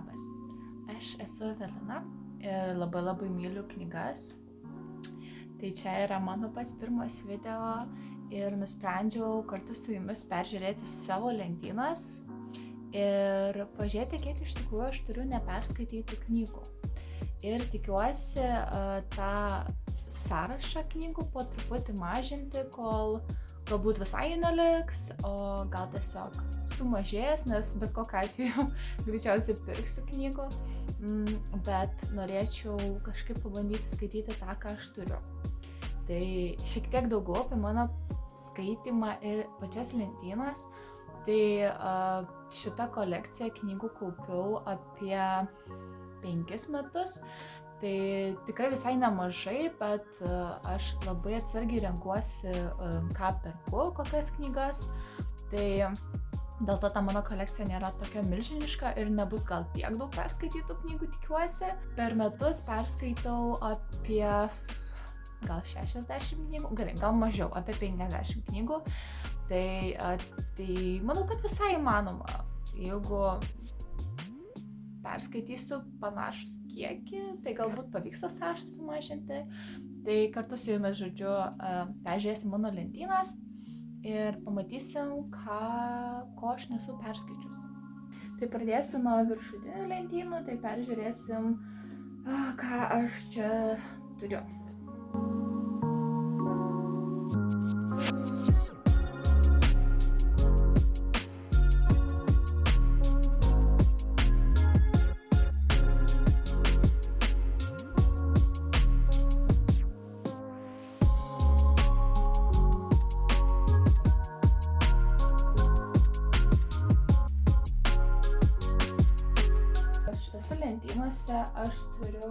Labas, aš esu Evelina ir labai myliu knygas. Tai čia yra mano pats pirmas video ir nusprendžiau kartu su jumis peržiūrėti savo lentynas ir pažiūrėti, kiek iš tikrųjų aš turiu neperskaitytų knygų. Ir tikiuosi tą sąrašą knygų po truputį mažinti, kol galbūt visai jų neliks, o gal tiesiog sumažės, nes bet kokiu atveju greičiausiai pirksiu knygų, bet norėčiau kažkaip pabandyti skaityti tą, ką aš turiu. Tai šiek tiek daugiau apie mano skaitymą ir pačias lentynas. Tai šitą kolekciją knygų kaupiau apie 5 metus. Tai tikrai visai nemažai, bet aš labai atsargiai renkuosi, ką perku, kokias knygas. Tai dėl to ta mano kolekcija nėra tokia milžiniška ir nebus gal tiek daug perskaitytų knygų, tikiuosi. Per metus perskaitau apie gal 60 knygų, gerai, gal mažiau, apie 50 knygų. Tai manau, kad visai įmanoma. Jeigu perskaitysiu panašus kiekį, tai galbūt pavyks tą sąrašą sumažinti. Tai kartu su jumis, žodžiu, peržiūrėsim mano lentynas ir pamatysim, ko aš nesu perskaičius. Tai pradėsiu nuo viršutinių lentynų, tai peržiūrėsim, ką aš čia turiu. Šitose lentynose aš turiu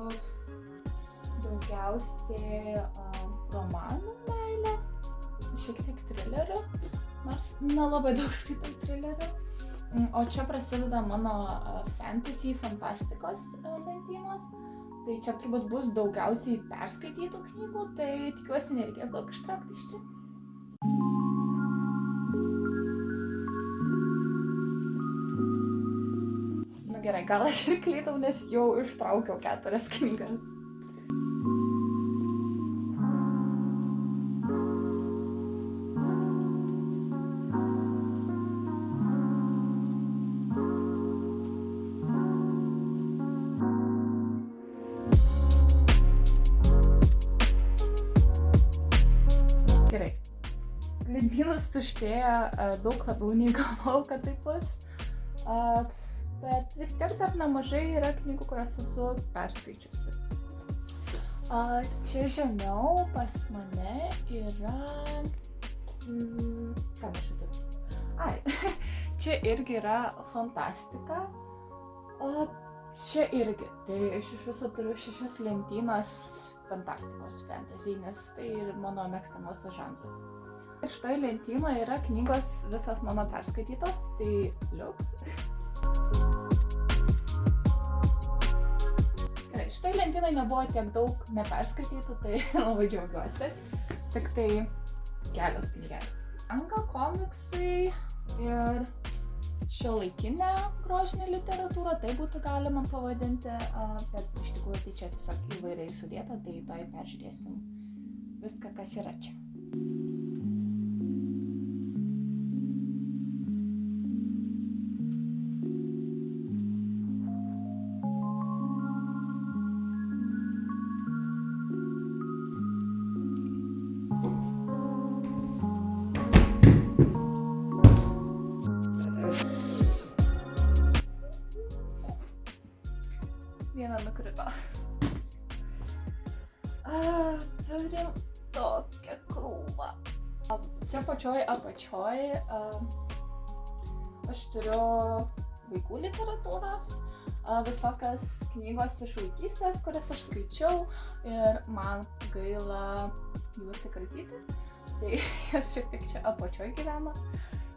daugiausiai romanų meilės, šiek tiek trilerių, nors nelabai daug skaitau trilerių. O čia prasideda mano fantasy, fantastikos lentynos. Tai čia turbūt bus daugiausiai perskaitytų knygų, tai tikiuosi nereikės daug ištraukti iš čia. Gerai, gal aš ir klydau, nes jau ištraukiau 4 knygas. Gerai, lentynos tuštėja daug labiau nei galvojau, kad taip bus. Bet vis tiek dar nemažai yra knygų, kurias esu perskaičiusi. Čia žemiau pas mane yra... Ką aš turiu? Čia irgi yra fantastika. Čia irgi. Tai aš iš viso turiu 6 lentynas fantastikos fantasy, nes tai ir mano mėgstamiausias žanras. Šitoje lentynoje yra knygos visas mano perskaitytos, tai liuks. Šitoj lentynai nebuvo tiek daug neperskaitytų, tai labai džiaugiuosi. Tik tai kelios knygelės. Manga, komiksai ir šiuolaikinė grožinė literatūra, tai būtų galima pavadinti, bet iš tikrųjų tai čia tiesiog įvairiai sudėta, tai toj peržiūrėsim viską, kas yra čia. Viena nukrito. Turim tokią krūvą. Čia pačioj apačioj aš turiu vaikų literatūros, visokias knygos iš vaikystės, kurias aš skaičiau ir man gaila jų atsikratyti. Tai jos šiek tiek čia apačioj gyvena.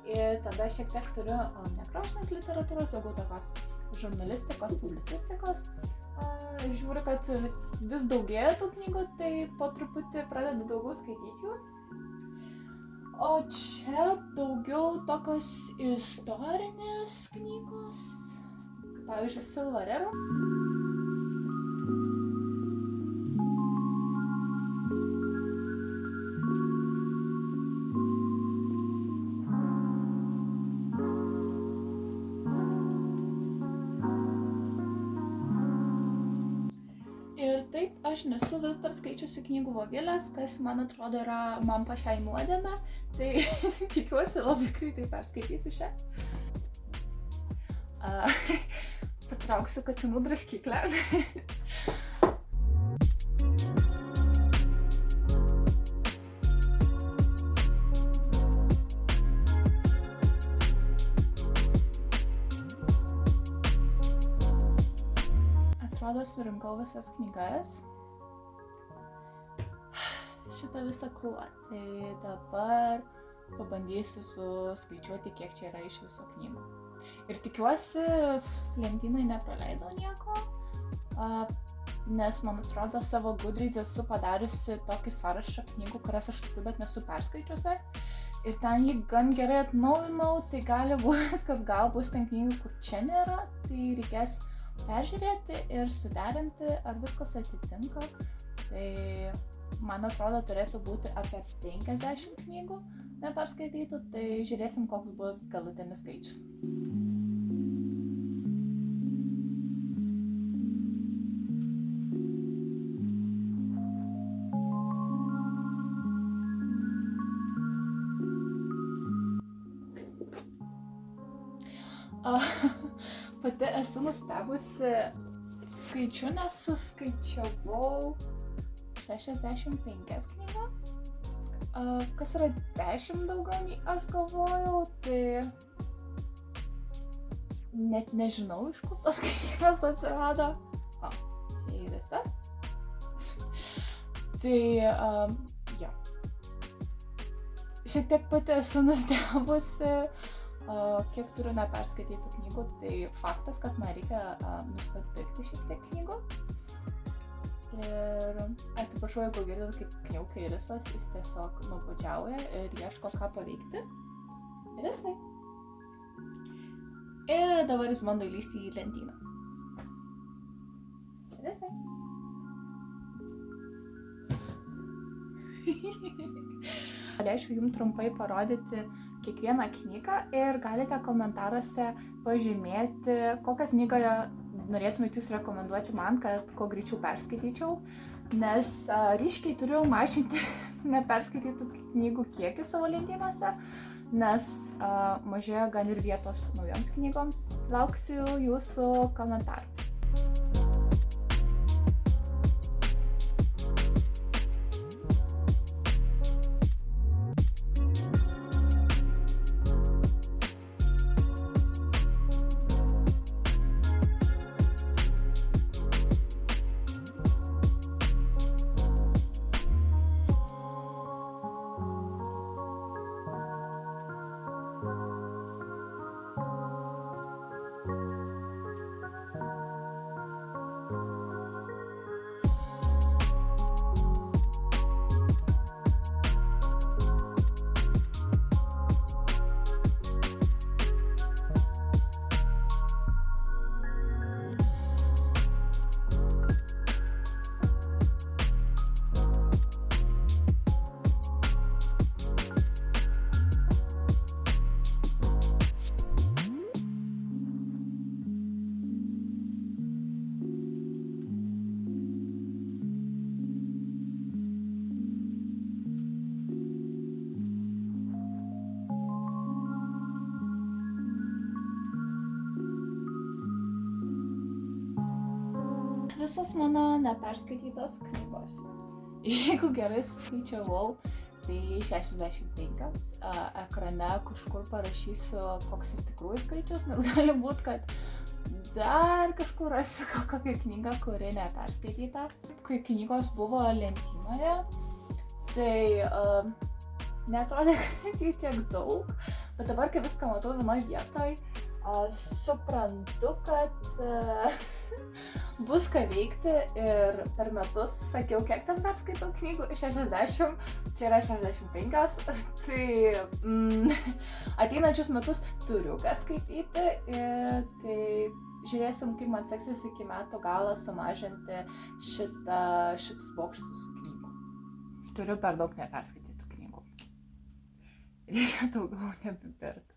Ir tada šiek tiek turiu negrožinės literatūros, daugiau tokios žurnalistikos, publicistikos. Žiūriu, kad vis daugėja tų knygų, tai po truputį pradedu daugiau skaityti jų. O čia daugiau tokios istorinės knygos, pavyzdžiui, Silvarero. Ir taip, aš nesu vis dar skaičiusi knygų Vogelės, kas, man atrodo, yra man pačiai nuodėmė, tai tikiuosi labai greitai perskaitysiu šią. Patrauksiu katinų draskyklę. Atrodo, surinkau visas knygas. Šitą visą krūvą. Tai dabar pabandysiu suskaičiuoti, kiek čia yra iš viso knygų. Ir tikiuosi, lentynai nepraleidau nieko, nes, man atrodo, savo Goodreads esu padariusi tokį sąrašą knygų, kurias aš turiu, bet nesu perskaičiusi. Ir ten jį gan gerai atnaujinau, tai gali būti, kad gal bus ten knygų, kur čia nėra, tai reikės peržiūrėti ir suderinti, ar viskas atitinka. Tai, man atrodo, turėtų būti apie 50 knygų neperskaitytų, tai žiūrėsim, koks bus galutinis skaičius. Pati esu nustebusi skaičiu, nes suskaičiavau 65 knygas, kas yra 10 daugiau nei aš galvojau, tai net nežinau, iš kur tos knygos atsirado. Tai visas. Tai, jo. Šiek tiek pati esu nustebusi, kiek turiu neperskaitytų knygų, tai faktas, kad man reikia nustoti pirkti šiek tiek knygų. Ir atsiprašau, jeigu girdite, kaip kniaukia Irisas, jis tiesiog nuobodžiauja ir ieško ką paveikti. Irisai. Ir dabar jis bando įlįsti į lentyną. Irisai. Galėčiau jums trumpai parodyti kiekvieną knygą ir galite komentaruose pažymėti, kokią knygą norėtumėte jūs rekomenduoti man, kad kuo greičiau perskaityčiau, nes ryškiai turiu mažinti neperskaitytų knygų kiekį savo lentynose, nes mažėja gan ir vietos naujoms knygoms. Lauksiu jūsų komentarų. Visos mano neperskaitytos knygos. Jeigu gerai suskaičiavau, tai 65. Ekrane kažkur parašysiu, koks iš tikrųjų skaičius, nes gali būti, kad dar kažkur rasiu kokią knygą, kuri neperskaityta. Kai knygos buvo lentynoje, tai neatrodė, kad jų tiek daug, bet dabar, kai viską matau vienoje vietoje, suprantu, kad bus ką veikti ir per metus sakiau, kiek ten perskaitau knygų, 60, čia yra 65, tai ateinančius metus turiu ką skaityti, tai žiūrėsim, kaip man seksis iki metų galo sumažinti šitus bokštus knygų. Turiu per daug neperskaitytų knygų. Reikia daugiau nebepirkti.